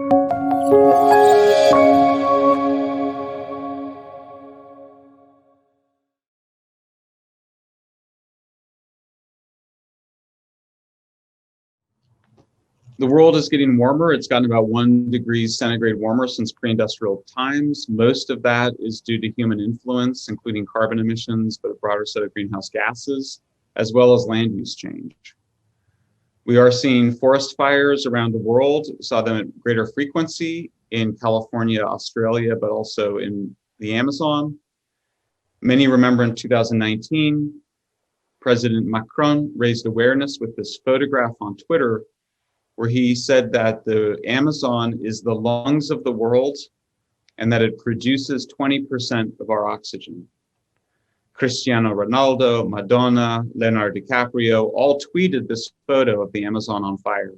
The world is getting warmer. It's gotten about 1 degree centigrade warmer since pre-industrial times. Most of that is due to human influence, including carbon emissions, but a broader set of greenhouse gases, as well as land use change. We are seeing forest fires around the world. We saw them at greater frequency in California, Australia, but also in the Amazon. Many remember in 2019, President Macron raised awareness with this photograph on Twitter where he said that the Amazon is the lungs of the world and that it produces 20% of our oxygen. Cristiano Ronaldo, Madonna, Leonardo DiCaprio all tweeted this photo of the Amazon on fire.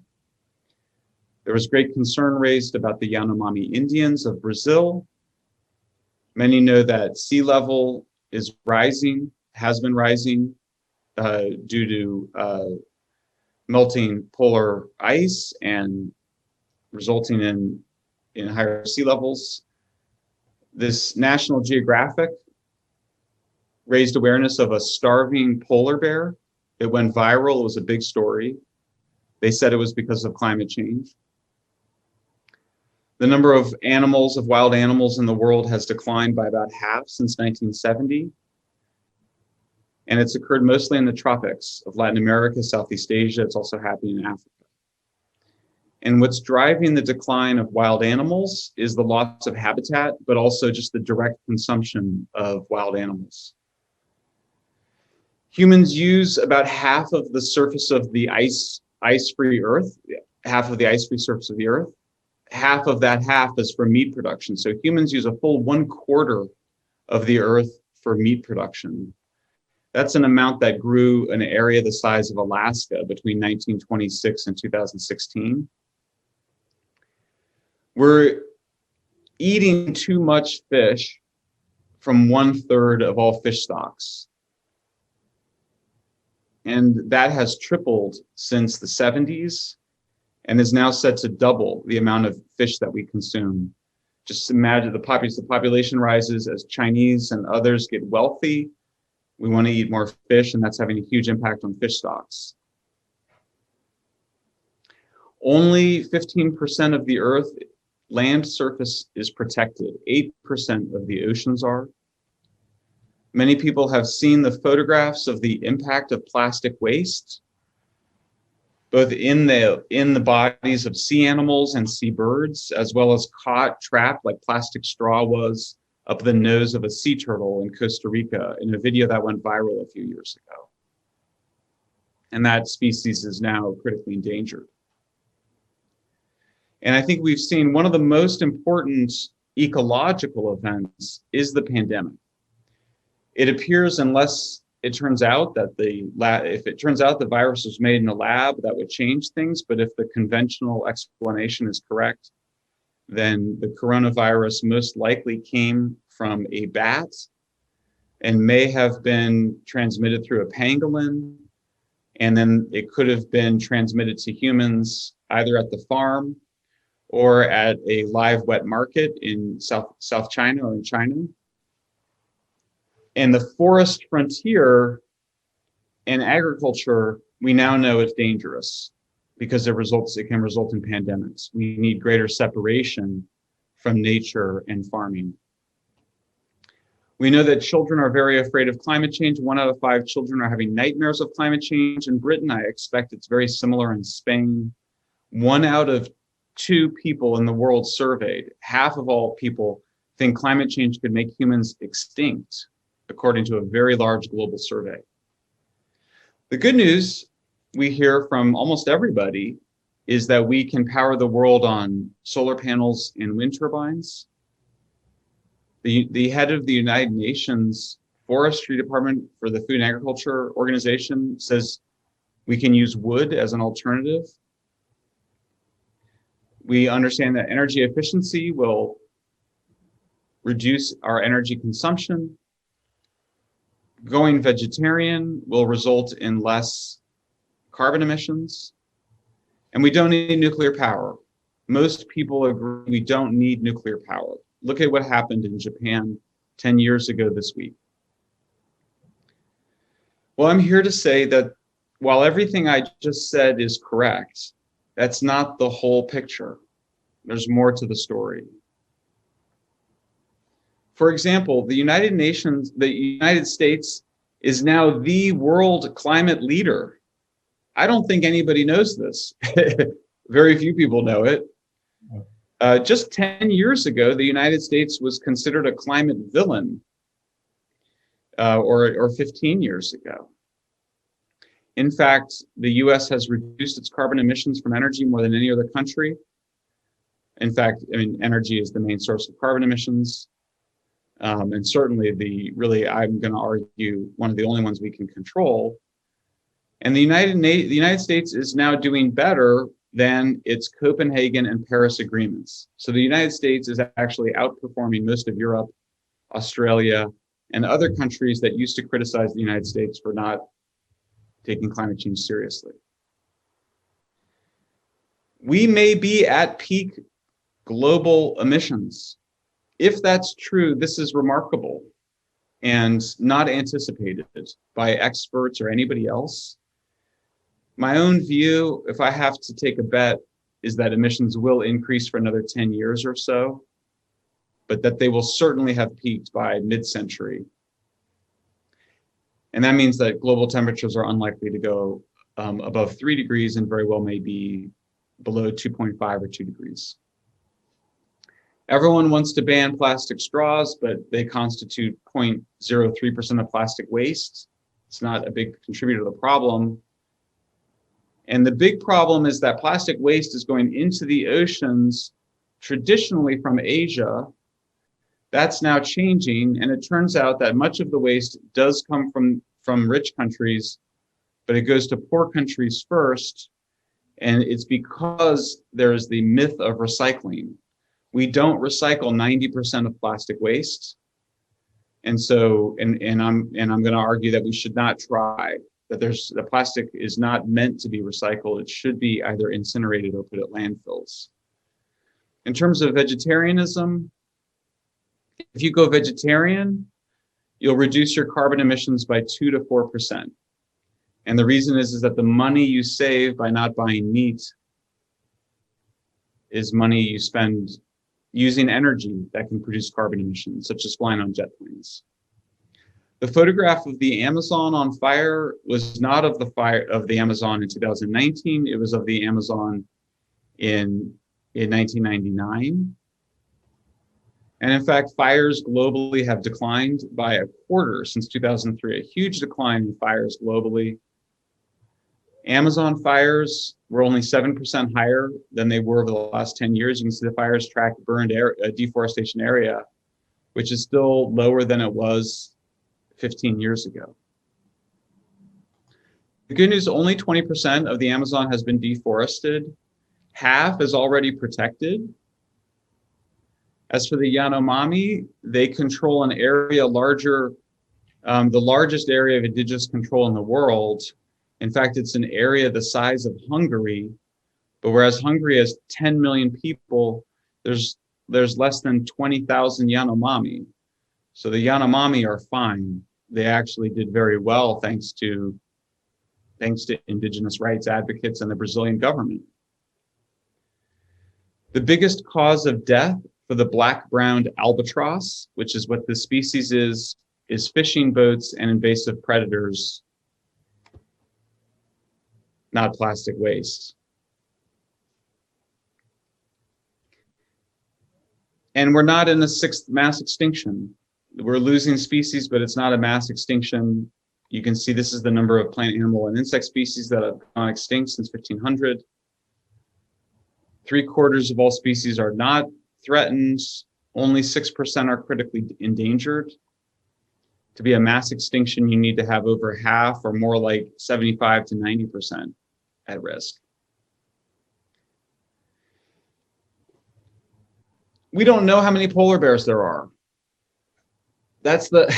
There was great concern raised about the Yanomami Indians of Brazil. Many know that sea level is rising, has been rising due to melting polar ice and resulting in higher sea levels. This National Geographic raised awareness of a starving polar bear. It went viral. It was a big story. They said it was because of climate change. The number of animals, of wild animals in the world has declined by about half since 1970. And it's occurred mostly in the tropics of Latin America, Southeast Asia. It's also happening in Africa. And what's driving the decline of wild animals is the loss of habitat, but also just the direct consumption of wild animals. Humans use about half of the surface of the ice-free Earth, half of the ice-free surface of the Earth. Half of that half is for meat production. So humans use a full 1/4 of the Earth for meat production. That's an amount that grew an area the size of Alaska between 1926 and 2016. We're eating too much fish from 1/3 of all fish stocks. And that has tripled since the 70s and is now set to double the amount of fish that we consume. Just imagine the population rises as Chinese and others get wealthy. We want to eat more fish, and that's having a huge impact on fish stocks. Only 15% of the Earth land surface is protected. 8% of the oceans are. Many people have seen the photographs of the impact of plastic waste, both in the bodies of sea animals and sea birds, as well as caught, trapped, like plastic straw was up the nose of a sea turtle in Costa Rica in a video that went viral a few years ago. And that species is now critically endangered. And I think we've seen one of the most important ecological events is the pandemic. It appears, unless it turns out that if it turns out the virus was made in a lab, that would change things. But if the conventional explanation is correct, then the coronavirus most likely came from a bat and may have been transmitted through a pangolin. And then it could have been transmitted to humans either at the farm or at a live wet market in South China or in China. And the forest frontier and agriculture, we now know is dangerous because it can result in pandemics. We need greater separation from nature and farming. We know that children are very afraid of climate change. 1 out of 5 children are having nightmares of climate change. In Britain, I expect it's very similar in Spain. 1 out of 2 people in the world surveyed, half of all people, think climate change could make humans extinct, according to a very large global survey. The good news we hear from almost everybody is that we can power the world on solar panels and wind turbines. The head of the United Nations Forestry Department for the Food and Agriculture Organization says we can use wood as an alternative. We understand that energy efficiency will reduce our energy consumption. Going vegetarian will result in less carbon emissions. And we don't need nuclear power. most people agree we don't need nuclear power. Look at what happened in Japan 10 years ago this week. Well, I'm here to say that while everything I just said is correct, that's not the whole picture. There's more to the story. For example, the United States is now the world climate leader. I don't think anybody knows this. Very few people know it. Just 10 years ago, the United States was considered a climate villain, or 15 years ago. In fact, the US has reduced its carbon emissions from energy more than any other country. In fact, I mean, energy is the main source of carbon emissions. And certainly I'm going to argue, one of the only ones we can control. And the United States is now doing better than its Copenhagen and Paris agreements. So the United States is actually outperforming most of Europe, Australia, and other countries that used to criticize the United States for not taking climate change seriously. We may be at peak global emissions. If that's true, this is remarkable and not anticipated by experts or anybody else. My own view, if I have to take a bet, is that emissions will increase for another 10 years or so, but that they will certainly have peaked by mid-century. And that means that global temperatures are unlikely to go above 3 degrees and very well may be below 2.5 or 2 degrees. Everyone wants to ban plastic straws, but they constitute 0.03% of plastic waste. It's not a big contributor to the problem. And the big problem is that plastic waste is going into the oceans traditionally from Asia. That's now changing, and it turns out that much of the waste does come from rich countries, but it goes to poor countries first, and it's because there's the myth of recycling. We don't recycle 90% of plastic waste, and so I'm going to argue that we should not try. That the plastic is not meant to be recycled. It should be either incinerated or put at landfills. In terms of vegetarianism, if you go vegetarian, you'll reduce your carbon emissions by 2 to 4%. And the reason is that the money you save by not buying meat is money you spend using energy that can produce carbon emissions, such as flying on jet planes. The photograph of the Amazon on fire was not of the fire of the Amazon in 2019. It was of the Amazon in 1999. And in fact, fires globally have declined by a quarter since 2003, a huge decline in fires globally. Amazon fires were only 7% higher than they were over the last 10 years. You can see the fires track burned deforestation area, which is still lower than it was 15 years ago. The good news, only 20% of the Amazon has been deforested. Half is already protected. As for the Yanomami, they control an area larger, the largest area of indigenous control in the world. In fact, it's an area the size of Hungary, but whereas Hungary has 10 million people, there's less than 20,000 Yanomami. So the Yanomami are fine. They actually did very well thanks to indigenous rights advocates and the Brazilian government. The biggest cause of death for the black-browned albatross, which is what this species is fishing boats and invasive predators, not plastic waste. And we're not in the 6th mass extinction. We're losing species, but it's not a mass extinction. You can see this is the number of plant, animal, and insect species that have gone extinct since 1500. 3/4 of all species are not threatened. Only 6% are critically endangered. To be a mass extinction, you need to have over half or more like 75 to 90% at risk. We don't know how many polar bears there are. That's the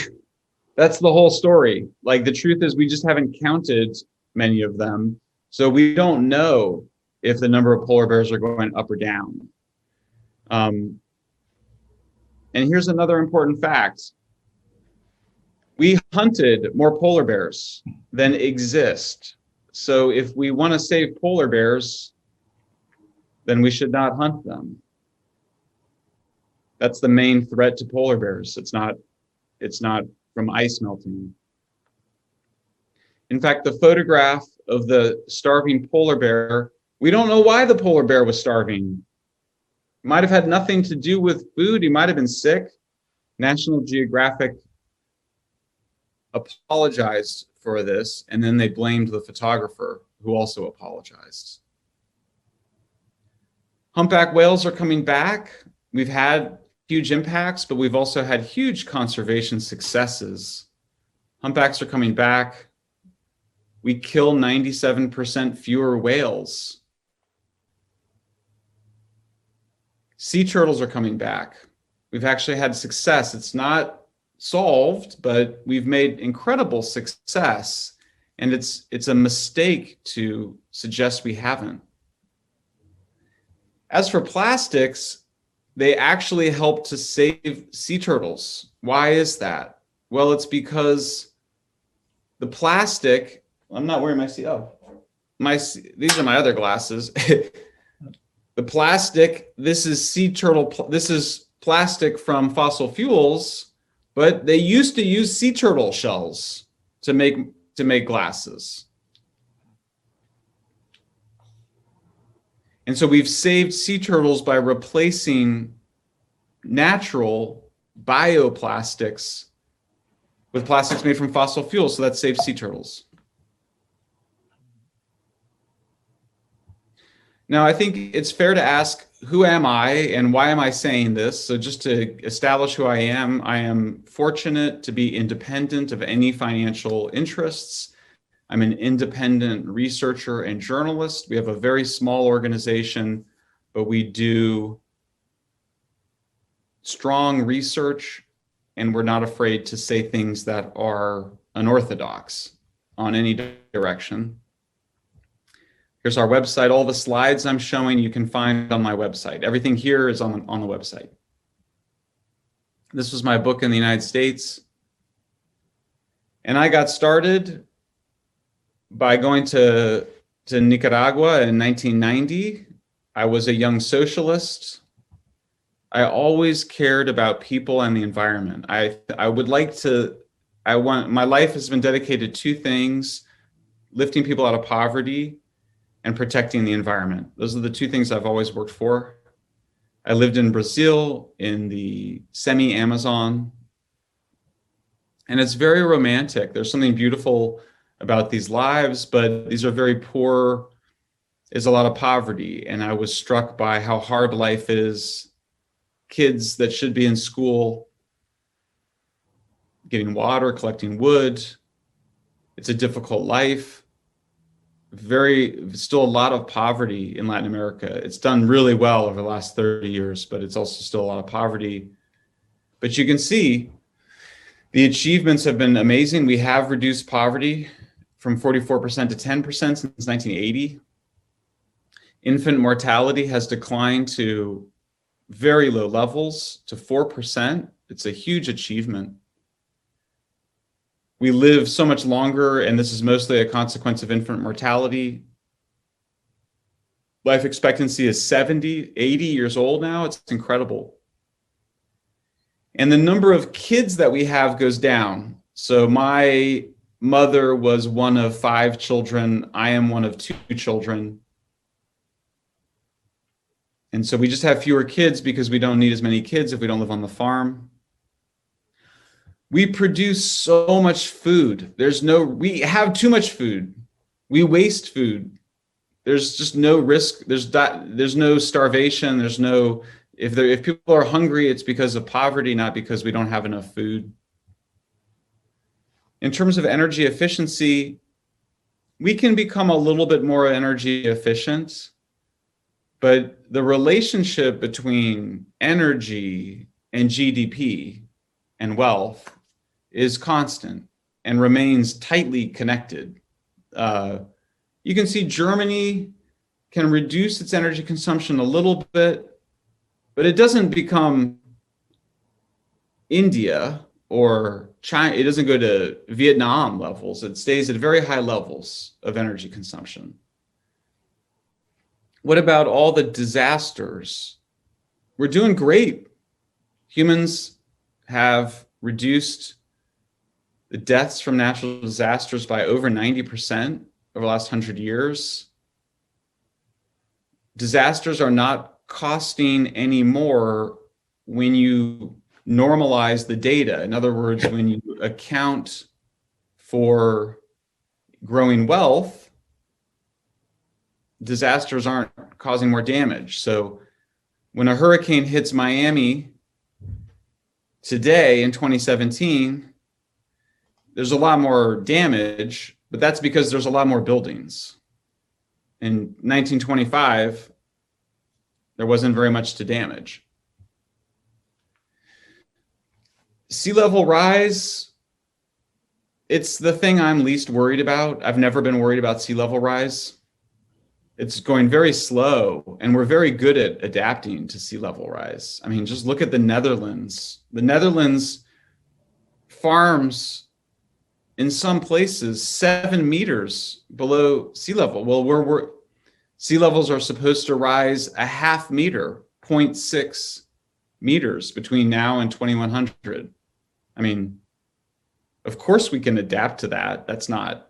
whole story. Like, the truth is we just haven't counted many of them. So we don't know if the number of polar bears are going up or down. And here's another important fact. We hunted more polar bears than exist. So if we want to save polar bears, then we should not hunt them. That's the main threat to polar bears. It's not from ice melting. In fact, the photograph of the starving polar bear, we don't know why the polar bear was starving. It might have had nothing to do with food. He might have been sick. National Geographic apologized for this, and then they blamed the photographer, who also apologized. Humpback whales are coming back. We've had huge impacts, but we've also had huge conservation successes. Humpbacks are coming back. We kill 97% fewer whales. Sea turtles are coming back. We've actually had success. It's not solved, but we've made incredible success, and it's a mistake to suggest we haven't. As for plastics, they actually help to save sea turtles. Why is that? Well, it's because the plastic, I'm not wearing my these are my other glasses. The plastic, this is plastic from fossil fuels, but they used to use sea turtle shells to make glasses. And so we've saved sea turtles by replacing natural bioplastics with plastics made from fossil fuels, so that saves sea turtles. Now, I think it's fair to ask, who am I and why am I saying this? So just to establish who I am fortunate to be independent of any financial interests. I'm an independent researcher and journalist. We have a very small organization, but we do strong research, and we're not afraid to say things that are unorthodox on any direction. Here's our website. All the slides I'm showing you can find on my website. Everything here is on the website. This was my book in the United States. And I got started by going to Nicaragua in 1990. I was a young socialist. I always cared about people and the environment. My life has been dedicated to two things: lifting people out of poverty and protecting the environment. Those are the two things I've always worked for. I lived in Brazil in the semi-Amazon, and it's very romantic. There's something beautiful about these lives, but these are very poor. There's a lot of poverty, and I was struck by how hard life is. Kids that should be in school, getting water, collecting wood. It's a difficult life. Still a lot of poverty in Latin America. It's done really well over the last 30 years, but it's also still a lot of poverty. But you can see the achievements have been amazing. We have reduced poverty from 44% to 10% since 1980. Infant mortality has declined to very low levels, to 4%. It's a huge achievement. We live so much longer, and this is mostly a consequence of infant mortality. Life expectancy is 70, 80 years old now. It's incredible. And the number of kids that we have goes down. So my mother was one of 5 children. I am one of 2 children. And so we just have fewer kids because we don't need as many kids if we don't live on the farm. We produce so much food. We have too much food. We waste food. There's just no risk. There's no starvation. If people are hungry, it's because of poverty, not because we don't have enough food. In terms of energy efficiency, we can become a little bit more energy efficient, but the relationship between energy and GDP and wealth is constant and remains tightly connected. You can see Germany can reduce its energy consumption a little bit, but it doesn't become India or China. It doesn't go to Vietnam levels. It stays at very high levels of energy consumption. What about all the disasters? We're doing great. Humans have reduced the deaths from natural disasters by over 90% over the last 100 years. Disasters are not costing any more when you normalize the data. In other words, when you account for growing wealth, disasters aren't causing more damage. So when a hurricane hits Miami today in 2017, there's a lot more damage, but that's because there's a lot more buildings. In 1925, there wasn't very much to damage. Sea level rise, it's the thing I'm least worried about. I've never been worried about sea level rise. It's going very slow, and we're very good at adapting to sea level rise. I mean, just look at the Netherlands. The Netherlands farms in some places 7 meters below sea level. Well, sea levels are supposed to rise a half meter, 0.6 meters between now and 2100. I mean, of course we can adapt to that.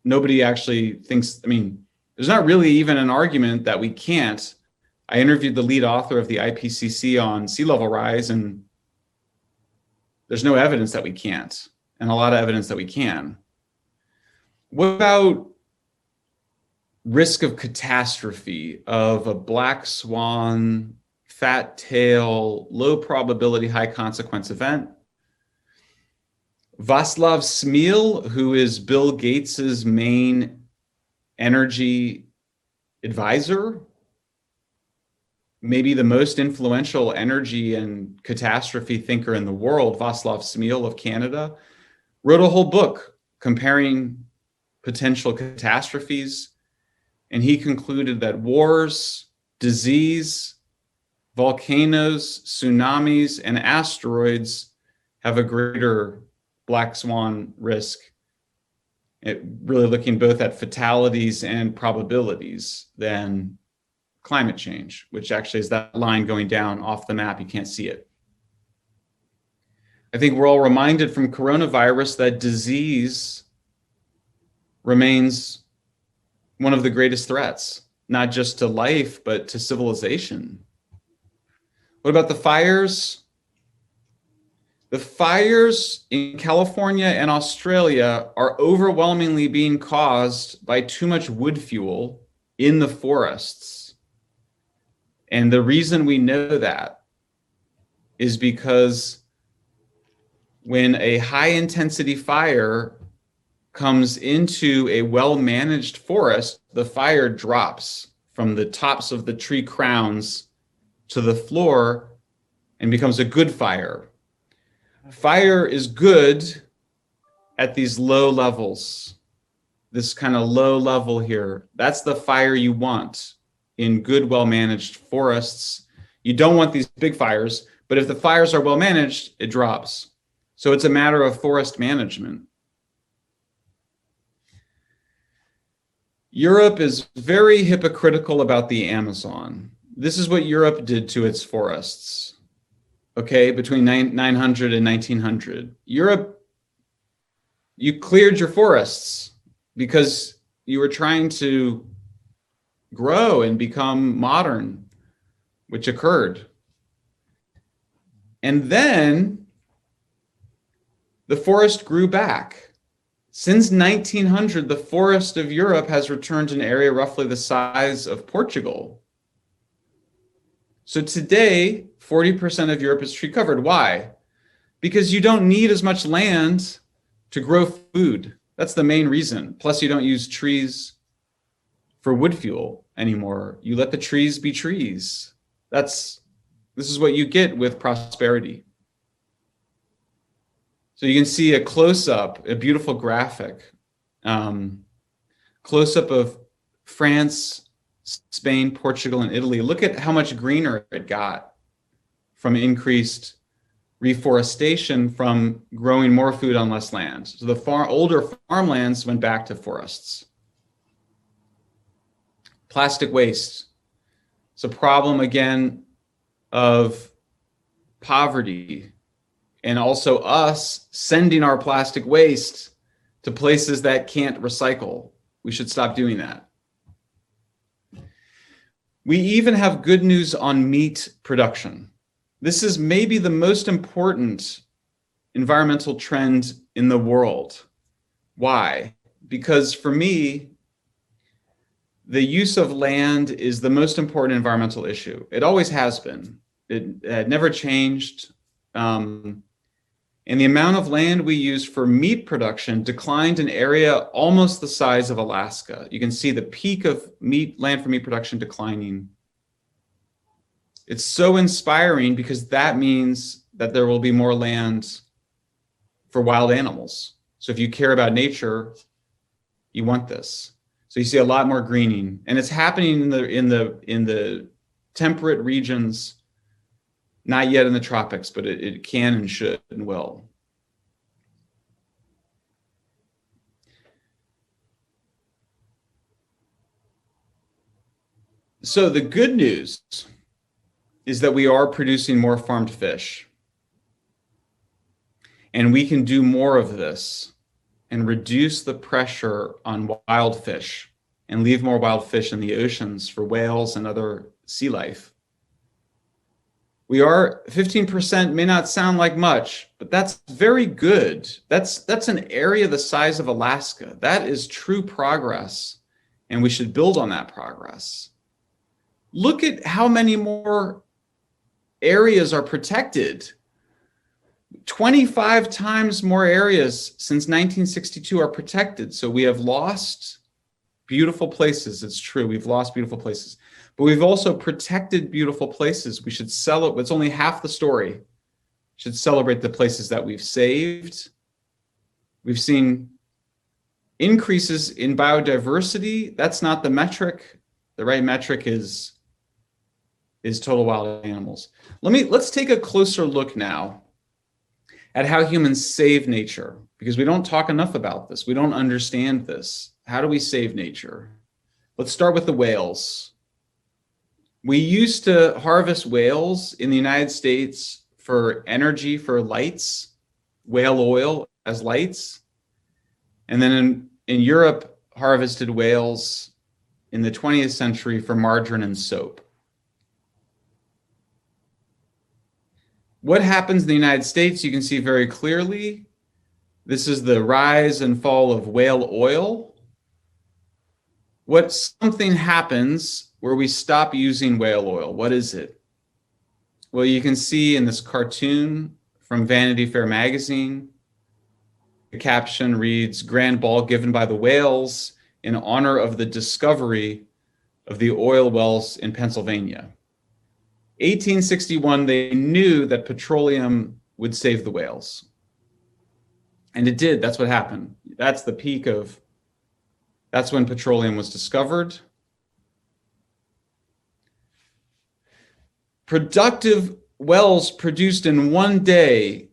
Nobody actually thinks, I mean, there's not really even an argument that we can't. I interviewed the lead author of the IPCC on sea level rise, and there's no evidence that we can't, and a lot of evidence that we can. What about risk of catastrophe, of a black swan, fat tail, low probability, high consequence event? Václav Smil, who is Bill Gates's main energy advisor, maybe the most influential energy and catastrophe thinker in the world, Václav Smil of Canada, wrote a whole book comparing potential catastrophes. And he concluded that wars, disease, volcanoes, tsunamis, and asteroids have a greater black swan risk, really looking both at fatalities and probabilities than climate change, which actually is that line going down off the map. You can't see it. I think we're all reminded from coronavirus that disease remains one of the greatest threats, not just to life, but to civilization. What about the fires? The fires in California and Australia are overwhelmingly being caused by too much wood fuel in the forests. And the reason we know that is because when a high intensity fire comes into a well-managed forest, the fire drops from the tops of the tree crowns to the floor and becomes a good fire. Fire is good at these low levels, this kind of low level here. That's the fire you want in good, well-managed forests. You don't want these big fires, but if the fires are well-managed, it drops. So it's a matter of forest management. Europe is very hypocritical about the Amazon. This is what Europe did to its forests. Okay, between 900 and 1900. Europe, you cleared your forests because you were trying to grow and become modern, which occurred. And then the forest grew back. Since 1900, the forest of Europe has returned to an area roughly the size of Portugal. So today, 40% of Europe is tree covered. Why? Because you don't need as much land to grow food. That's the main reason. Plus, you don't use trees for wood fuel anymore. You let the trees be trees. This is what you get with prosperity. So you can see a close-up, a beautiful graphic, close-up of France, Spain, Portugal, and Italy. Look at how much greener it got from increased reforestation, from growing more food on less land. So the older farmlands went back to forests. Plastic waste. It's a problem, again, of poverty, and also us sending our plastic waste to places that can't recycle. We should stop doing that. We even have good news on meat production. This is maybe the most important environmental trend in the world. Why? Because for me, the use of land is the most important environmental issue. It always has been. It had never changed. And the amount of land we use for meat production declined in area almost the size of Alaska. You can see the peak of land for meat production declining. It's so inspiring because that means that there will be more land for wild animals. So if you care about nature, you want this. So you see a lot more greening, and it's happening in the temperate regions. Not yet in the tropics, but it can and should and will. So the good news is that we are producing more farmed fish. And we can do more of this and reduce the pressure on wild fish and leave more wild fish in the oceans for whales and other sea life. We are 15%, may not sound like much, but that's very good. That's an area the size of Alaska. That is true progress, and we should build on that progress. Look at how many more areas are protected. 25 times more areas since 1962 are protected. So we have lost beautiful places. It's true, we've lost beautiful places. But we've also protected beautiful places. We should celebrate. It's only half the story. We should celebrate the places that we've saved. We've seen increases in biodiversity. That's not the metric. The right metric is total wild animals. Let's take a closer look now at how humans save nature, because we don't talk enough about this. We don't understand this. How do we save nature? Let's start with the whales. We used to harvest whales in the United States for energy, for lights, whale oil as lights. And then in Europe, harvested whales in the 20th century for margarine and soap. What happens in the United States, you can see very clearly. This is the rise and fall of whale oil. Something happens where we stop using whale oil. What is it? Well, you can see in this cartoon from Vanity Fair magazine, the caption reads, "Grand ball given by the whales in honor of the discovery of the oil wells in Pennsylvania." 1861, they knew that petroleum would save the whales. And it did. That's what happened. That's the peak that's when petroleum was discovered. Productive wells produced in one day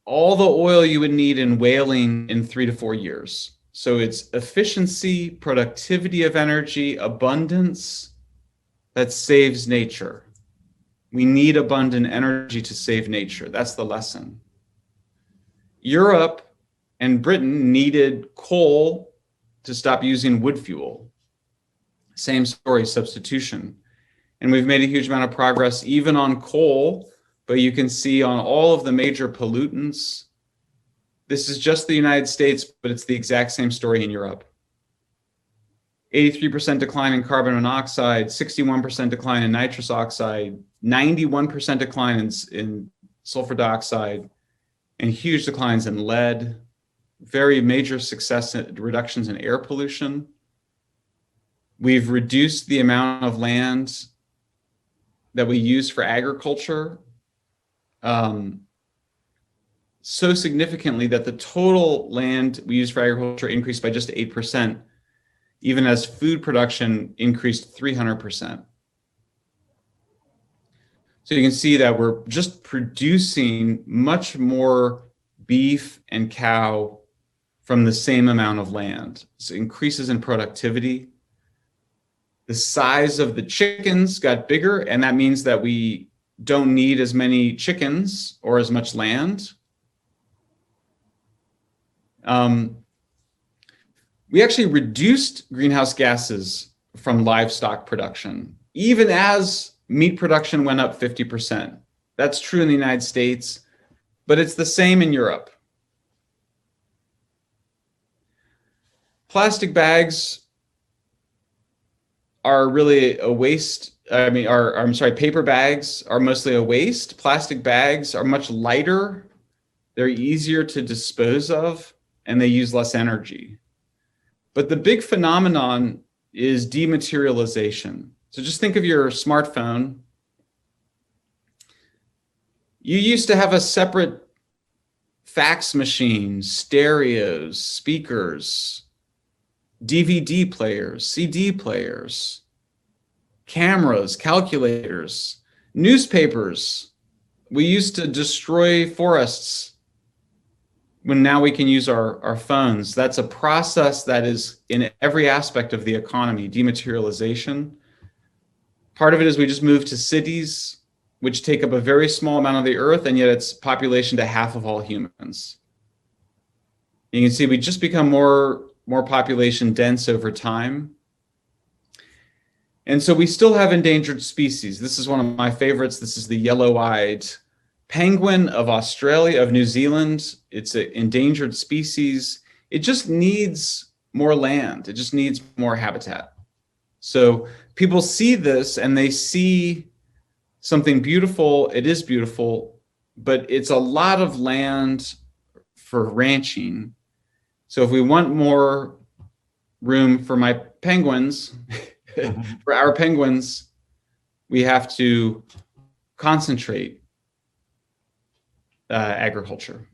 all the oil you would need in whaling in 3 to 4 years. So it's efficiency, productivity of energy, abundance that saves nature. We need abundant energy to save nature. That's the lesson. Europe and Britain needed coal to stop using wood fuel. Same story, substitution. And we've made a huge amount of progress even on coal, but you can see on all of the major pollutants. This is just the United States, but it's the exact same story in Europe. 83% decline in carbon monoxide, 61% decline in nitrous oxide, 91% decline in sulfur dioxide, and huge declines in lead. Very major success in reductions in air pollution. We've reduced the amount of land that we use for agriculture so significantly that the total land we use for agriculture increased by just 8%. even as food production increased 300%. So you can see that we're just producing much more beef and cow from the same amount of land. So increases in productivity. The size of the chickens got bigger, and that means that we don't need as many chickens or as much land. We actually reduced greenhouse gases from livestock production, even as meat production went up 50%. That's true in the United States, but it's the same in Europe. Plastic bags are really a waste. Paper bags are mostly a waste. Plastic bags are much lighter. They're easier to dispose of, and they use less energy. But the big phenomenon is dematerialization. So just think of your smartphone. You used to have a separate fax machine, stereos, speakers, DVD players, CD players, cameras, calculators, newspapers. We used to destroy forests when now we can use our phones. That's a process that is in every aspect of the economy, dematerialization. Part of it is we just moved to cities, which take up a very small amount of the earth, and yet it's population to half of all humans. You can see we just become more population dense over time. And so we still have endangered species. This is one of my favorites. This is the yellow-eyed penguin of Australia, of New Zealand. It's an endangered species. It just needs more land. It just needs more habitat. So people see this and they see something beautiful. It is beautiful, but it's a lot of land for ranching. So if we want more room for my penguins, for our penguins, we have to concentrate agriculture.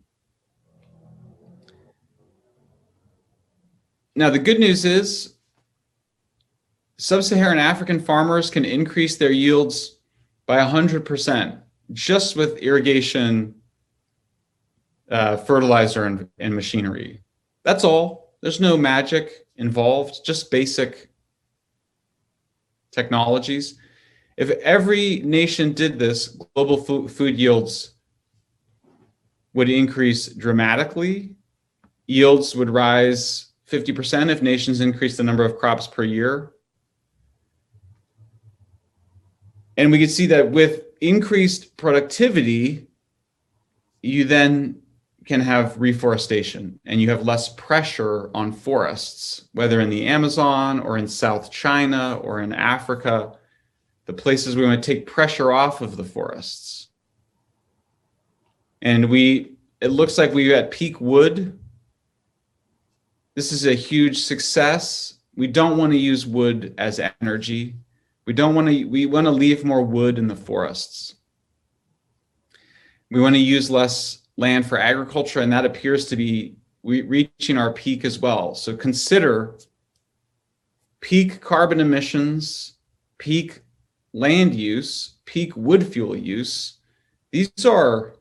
Now, the good news is sub-Saharan African farmers can increase their yields by 100% just with irrigation, fertilizer, and machinery. That's all. There's no magic involved, just basic technologies. If every nation did this, global food yields would increase dramatically. Yields would rise 50% if nations increase the number of crops per year. And we can see that with increased productivity, you then can have reforestation and you have less pressure on forests, whether in the Amazon or in South China or in Africa, the places we want to take pressure off of the forests. And it looks like we're at peak wood. This is a huge success. We don't want to use wood as energy. We want to leave more wood in the forests. We want to use less land for agriculture, and that appears to be reaching our peak as well. So consider peak carbon emissions, peak land use, peak wood fuel use. These are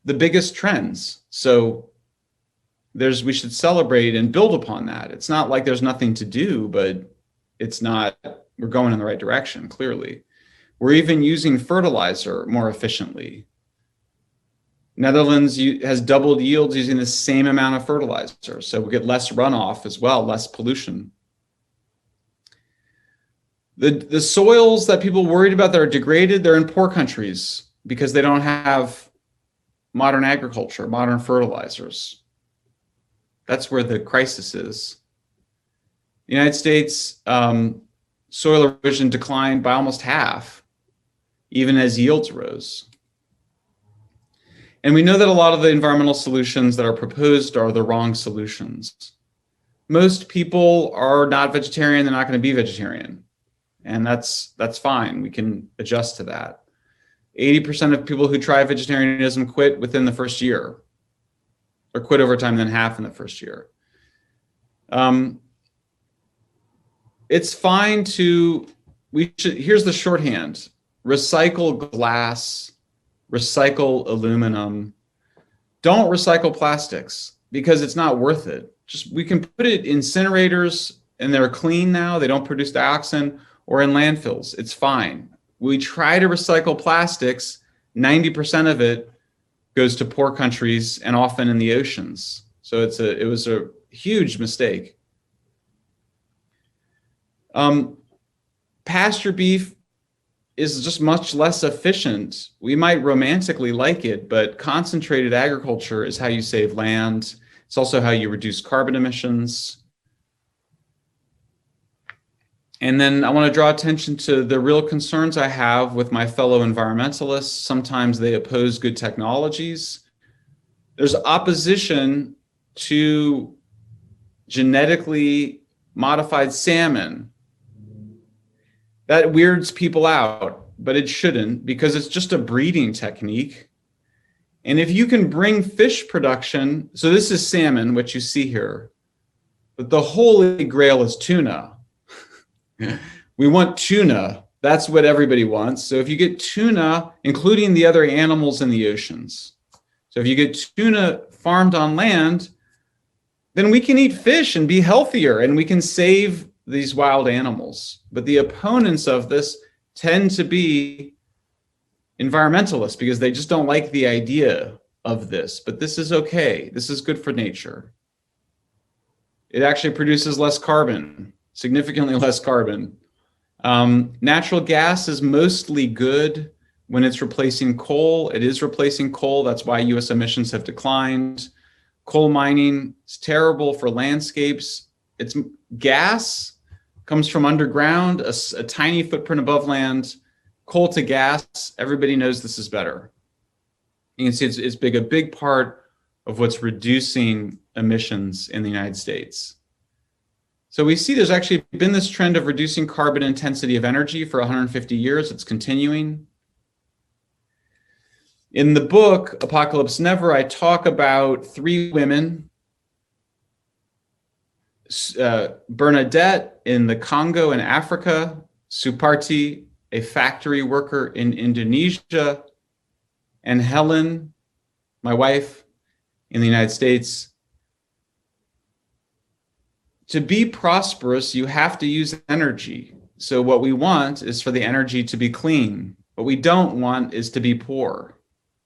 the biggest trends. So we should celebrate and build upon that. It's not like there's nothing to do, but we're going in the right direction, clearly. We're even using fertilizer more efficiently. Netherlands has doubled yields using the same amount of fertilizer. So we get less runoff as well, less pollution. The soils that people worried about that are degraded, they're in poor countries because they don't have modern agriculture, modern fertilizers. That's where the crisis is. The United States, soil erosion declined by almost half, even as yields rose. And we know that a lot of the environmental solutions that are proposed are the wrong solutions. Most people are not vegetarian, they're not going to be vegetarian. And that's fine, we can adjust to that. 80% of people who try vegetarianism quit within the first year, or quit over time, then half in the first year. it's fine to, here's the shorthand: recycle glass, recycle aluminum. Don't recycle plastics because it's not worth it. We can put it in incinerators and they're clean now. They don't produce dioxin, or in landfills. It's fine. We try to recycle plastics. 90% of it goes to poor countries and often in the oceans. So it was a huge mistake. Pasture beef is just much less efficient. We might romantically like it, but concentrated agriculture is how you save land. It's also how you reduce carbon emissions. And then I want to draw attention to the real concerns I have with my fellow environmentalists. Sometimes they oppose good technologies. There's opposition to genetically modified salmon. That weirds people out, but it shouldn't, because it's just a breeding technique. And if you can bring fish production, so this is salmon, what you see here, but the holy grail is tuna. We want tuna. That's what everybody wants. So if you get tuna, including the other animals in the oceans, so if you get tuna farmed on land, then we can eat fish and be healthier, and we can save these wild animals. But the opponents of this tend to be environmentalists because they just don't like the idea of this. But this is okay. This is good for nature. It actually produces less carbon, significantly less carbon. Natural gas is mostly good when it's replacing coal. It is replacing coal. That's why US emissions have declined. Coal mining is terrible for landscapes. It's gas comes from underground, a tiny footprint above land. Coal to gas, everybody knows this is better. You can see it's a big part of what's reducing emissions in the United States. So we see there's actually been this trend of reducing carbon intensity of energy for 150 years. It's continuing. In the book, Apocalypse Never, I talk about 3 women. Bernadette in the Congo in Africa, Suparti, a factory worker in Indonesia, and Helen, my wife, in the United States. To be prosperous, you have to use energy. So what we want is for the energy to be clean. What we don't want is to be poor.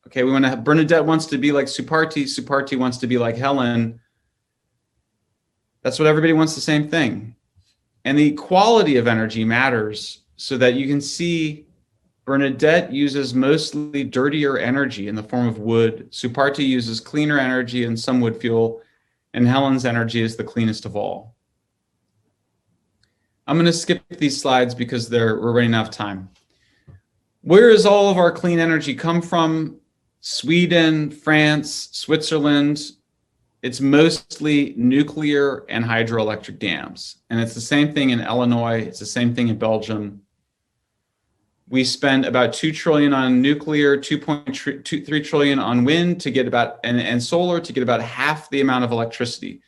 Okay, Bernadette wants to be like Suparti. Suparti wants to be like Helen. That's what everybody wants, the same thing. And the quality of energy matters, so that you can see Bernadette uses mostly dirtier energy in the form of wood. Suparti uses cleaner energy and some wood fuel, and Helen's energy is the cleanest of all. I'm going to skip these slides because we're running out of time. Where does all of our clean energy come from? Sweden, France, Switzerland. It's mostly nuclear and hydroelectric dams. And it's the same thing in Illinois. It's the same thing in Belgium. We spend about $2 trillion on nuclear, $2.3 trillion on wind to get and solar to get about half the amount of electricity.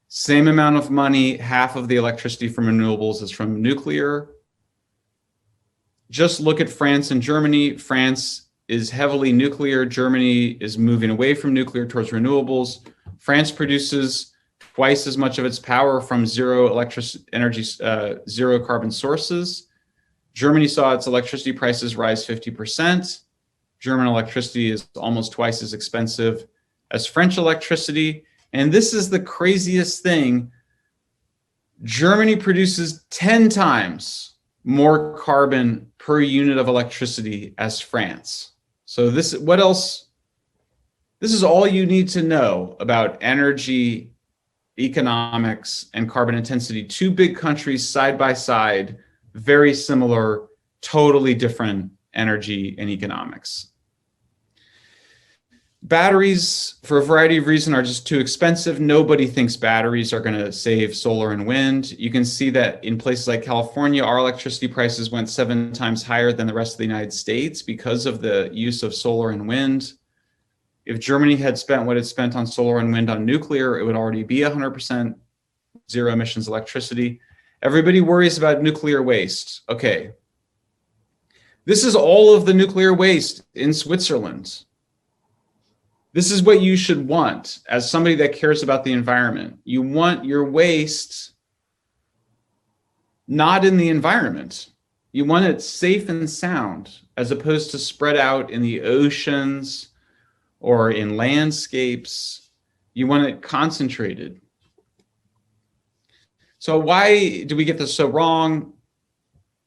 Same amount of money, half of the electricity from renewables is from nuclear. Just look at France and Germany. France is heavily nuclear. Germany is moving away from nuclear towards renewables. France produces twice as much of its power from zero carbon sources. Germany saw its electricity prices rise 50%. German electricity is almost twice as expensive as French electricity. And this is the craziest thing. Germany produces 10 times more carbon per unit of electricity as France. So what else? This is all you need to know about energy, economics, and carbon intensity. 2 big countries side by side, very similar, totally different energy and economics. Batteries, for a variety of reasons, are just too expensive. Nobody thinks batteries are going to save solar and wind. You can see that in places like California, our electricity prices went 7 times higher than the rest of the United States because of the use of solar and wind. If Germany had spent what it spent on solar and wind on nuclear, it would already be 100% zero emissions electricity. Everybody worries about nuclear waste. Okay. This is all of the nuclear waste in Switzerland. This is what you should want as somebody that cares about the environment. You want your waste not in the environment. You want it safe and sound, as opposed to spread out in the oceans or in landscapes. You want it concentrated. So why do we get this so wrong?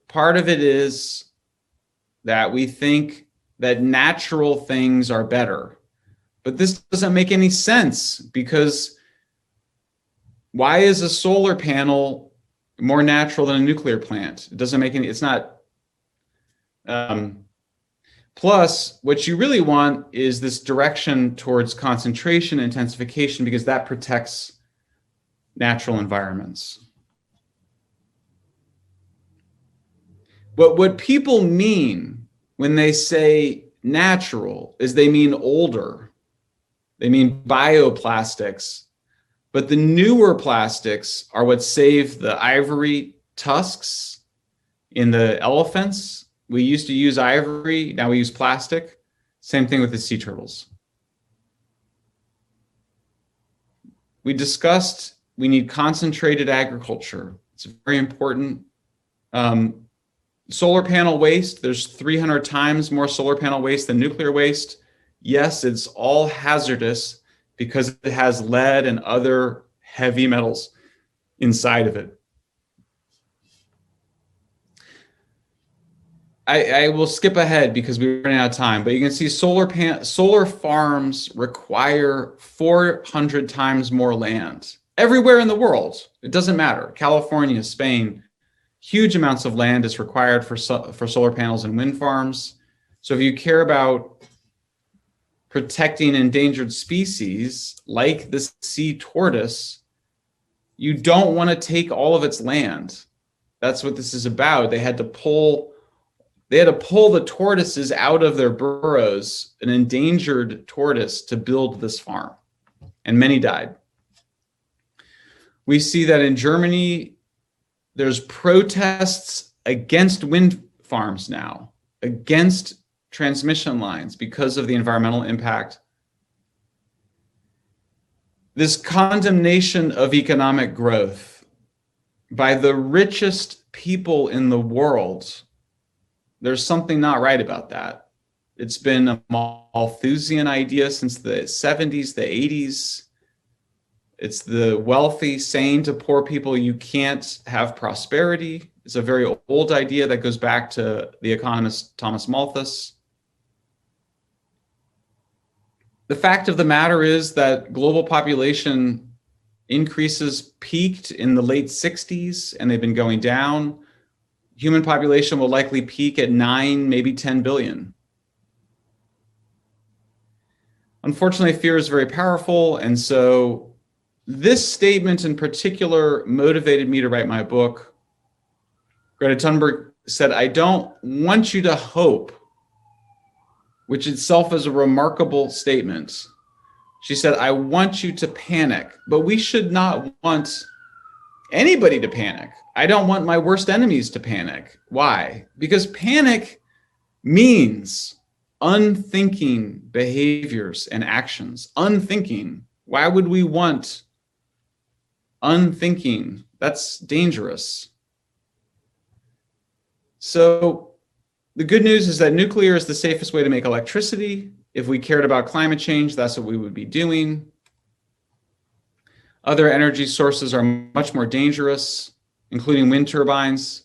Part of it is that we think that natural things are better. But this doesn't make any sense, because why is a solar panel more natural than a nuclear plant? It doesn't make any, it's not. Plus, what you really want is this direction towards concentration, intensification, because that protects natural environments. But what people mean when they say natural is they mean older. They mean bioplastics. But the newer plastics are what save the ivory tusks in the elephants. We used to use ivory, now we use plastic. Same thing with the sea turtles. We discussed we need concentrated agriculture. It's very important. Solar panel waste, there's 300 times more solar panel waste than nuclear waste. Yes, it's all hazardous because it has lead and other heavy metals inside of it. I will skip ahead because we're running out of time, but you can see solar farms require 400 times more land everywhere in the world. It doesn't matter. California, Spain, huge amounts of land is required for solar panels and wind farms. So if you care about protecting endangered species like the sea tortoise, you don't want to take all of its land. That's what this is about. They had to pull the tortoises out of their burrows, an endangered tortoise, to build this farm, and many died. We see that in Germany, there's protests against wind farms now, against transmission lines because of the environmental impact. This condemnation of economic growth by the richest people in the world, there's something not right about that. It's been a Malthusian idea since the 70s, the 80s. It's the wealthy saying to poor people, you can't have prosperity. It's a very old idea that goes back to the economist Thomas Malthus. The fact of the matter is that global population increases peaked in the late 60s, and they've been going down. Human population will likely peak at 9, maybe 10 billion. Unfortunately, fear is very powerful, and so this statement in particular motivated me to write my book. Greta Thunberg said, I don't want you to hope, which itself is a remarkable statement. She said, I want you to panic, but we should not want anybody to panic. I don't want my worst enemies to panic. Why? Because panic means unthinking behaviors and actions. Unthinking. Why would we want unthinking? That's dangerous. So the good news is that nuclear is the safest way to make electricity. If we cared about climate change, that's what we would be doing. Other energy sources are much more dangerous, including wind turbines.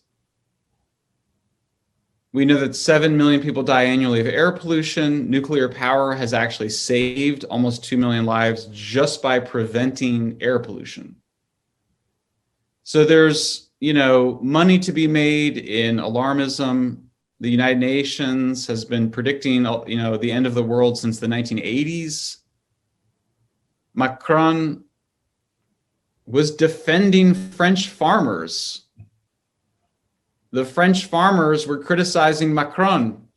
We know that 7 million people die annually of air pollution. Nuclear power has actually saved almost 2 million lives just by preventing air pollution. So there's, money to be made in alarmism. The United Nations has been predicting, the end of the world since the 1980s. Macron was defending French farmers. The French farmers were criticizing Macron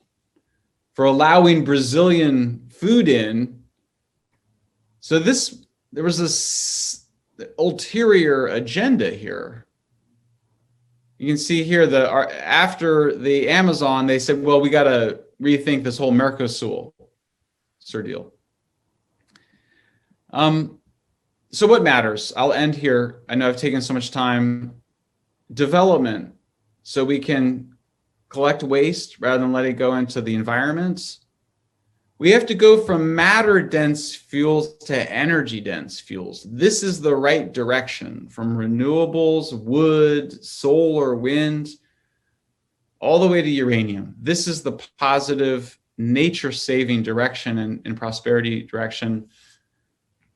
for allowing Brazilian food in. So there was this ulterior agenda here. You can see here after the Amazon, they said, well, we got to rethink this whole Mercosur deal. So what matters? I'll end here. I know I've taken so much time. Development, so we can collect waste rather than let it go into the environment. We have to go from matter-dense fuels to energy-dense fuels. This is the right direction, from renewables, wood, solar, wind, all the way to uranium. This is the positive, nature-saving direction and prosperity direction.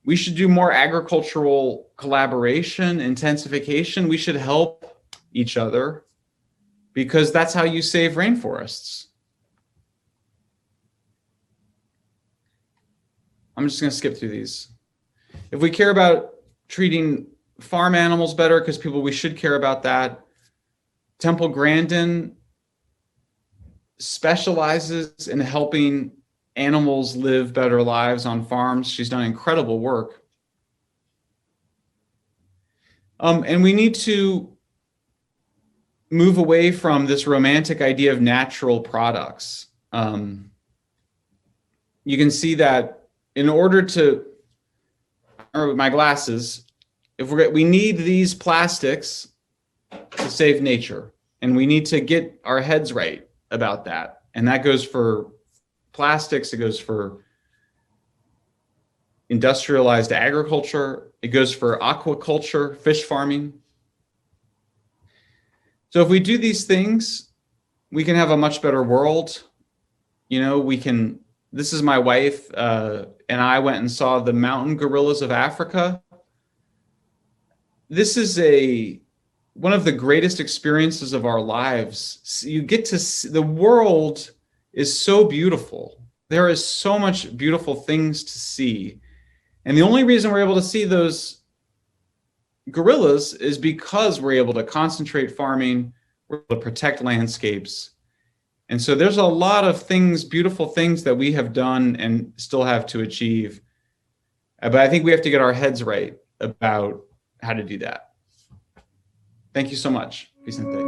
We should do more agricultural collaboration, intensification. We should help each other, because that's how you save rainforests. I'm just going to skip through these. If we care about treating farm animals better, because we should care about that. Temple Grandin specializes in helping animals live better lives on farms. She's done incredible work. And we need to move away from this romantic idea of natural products. You can see that in order to, or my glasses, we need these plastics to save nature, and we need to get our heads right about that. And that goes for plastics, it goes for industrialized agriculture, it goes for aquaculture, fish farming. So if we do these things, we can have a much better world. This is my wife, and I went and saw the mountain gorillas of Africa. This is one of the greatest experiences of our lives. You get to see, the world is so beautiful. There is so much beautiful things to see. And the only reason we're able to see those gorillas is because we're able to concentrate farming, we're able to protect landscapes. And so there's a lot of things, beautiful things that we have done and still have to achieve. But I think we have to get our heads right about how to do that. Thank you so much. Vicente.